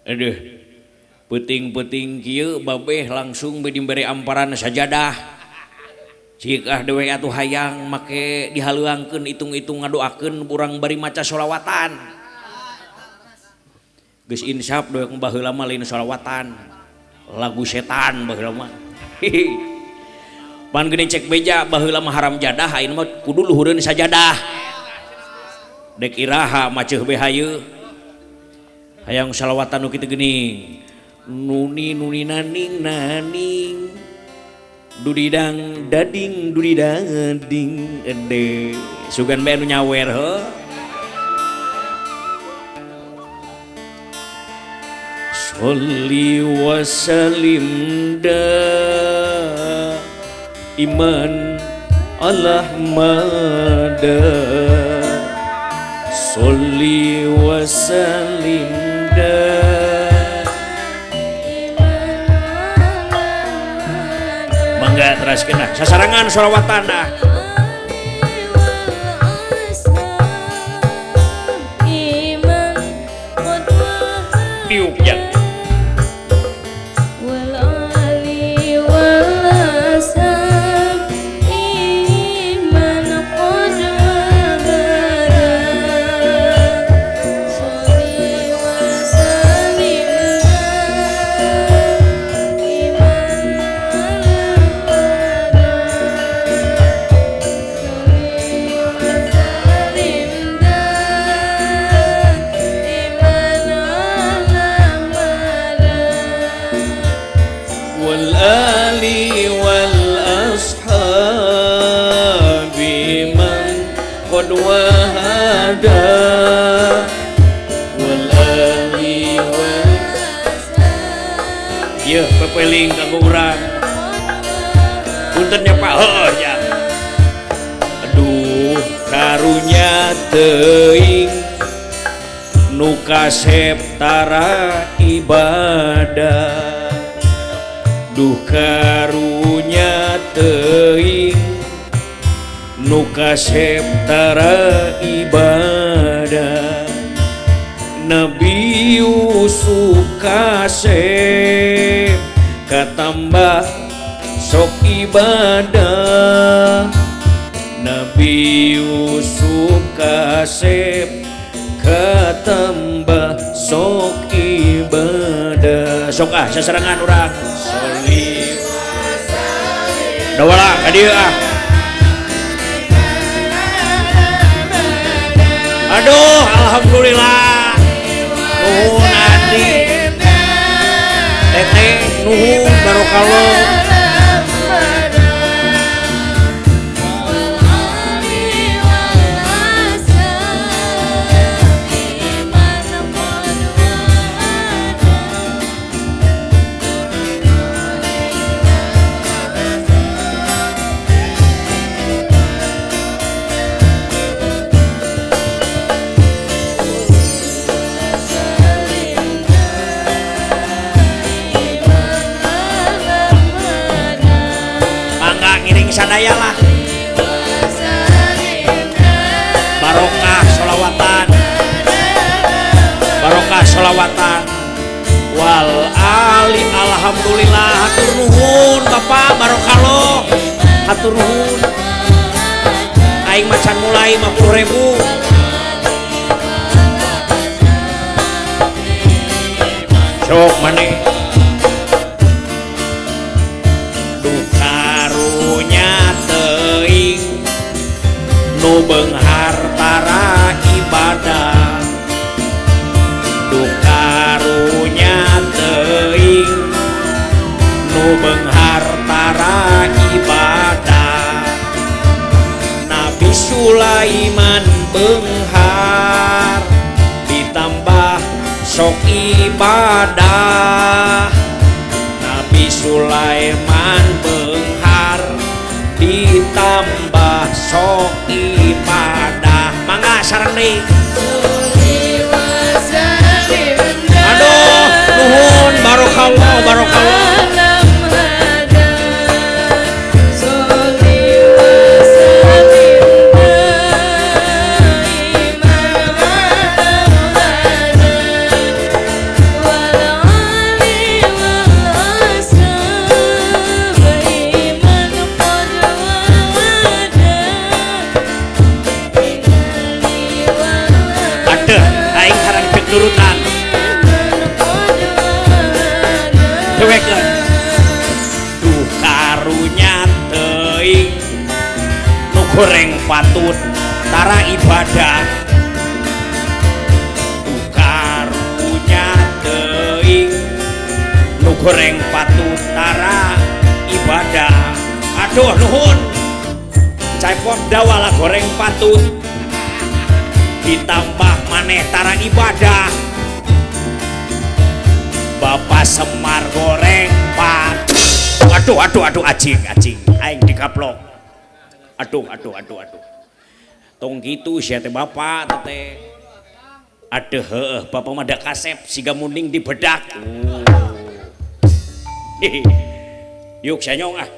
Aduh, puting-puting kieu babeh langsung diberi amparan sajadah. Jika dewe atuh hayang make dihaluangkeun itung-itung ngadoakeun urang bari maca sholawatan. Geus insaf dewe baheula mah lain sholawatan. Lagu setan baheula mah. Pan geuning cek beja baheula mah haram jadah ayeuna mah kudu luhureun sajadah. Dek iraha maceuh be hayeu. Hayang shalawatan nu kitu geuning. Nuni nuni naning naning. Dudidang dading dudidang ding ede. Sugan bae anu nyawer heuh. Sholli wa sallim da iman Ahmada. Sholli wa sallim da mangga teraskeun nah sasarangan sholawatan dah. Diuk ya. Iya, pepeling kanggo urang. Puntennya Pak, heuh ya. Aduh, karunya teuing nu kasep tara ibadah. Duh karunya teuing nu kasep tara ibadah. Nabi Yusuf kasep katambah sok ibadah. Nabi Yusuf kasep katambah sok ibadah. Sok sasarangan urang. Sholli dawala ka dieu ah. Aduh, alhamdulillah. Nuhun adi. Teteh nuhun barokallah. Sadaya lah barokah sholawatan, barokah sholawatan wal ali. Alhamdulillah, hatur nuhun Bapak barokallah, hatur nuhun. Aing macan mulai 50.000. Sok maneh nu beunghar tara ibadah. Duh karunya teuing nu beunghar tara ibadah. Nabi Sulaiman beunghar ditambah sok ibadah. Nabi Sulaiman beunghar ditambah sok ibadah. Mangga sareng deui. Aduh, nuhun barokallah barokallah. patut tara ibadah tukar punya teuing nu goreng patut tara ibadah aduh nuhun cepot dawala goreng patut ditambah maneh tara ibadah Bapak Semar goreng patut aduh acing aing dikaplok aduh tong gitu sia teh bapak teh aduh heuh bapak mah da kasep siga munding dibedak yuk sanyong ah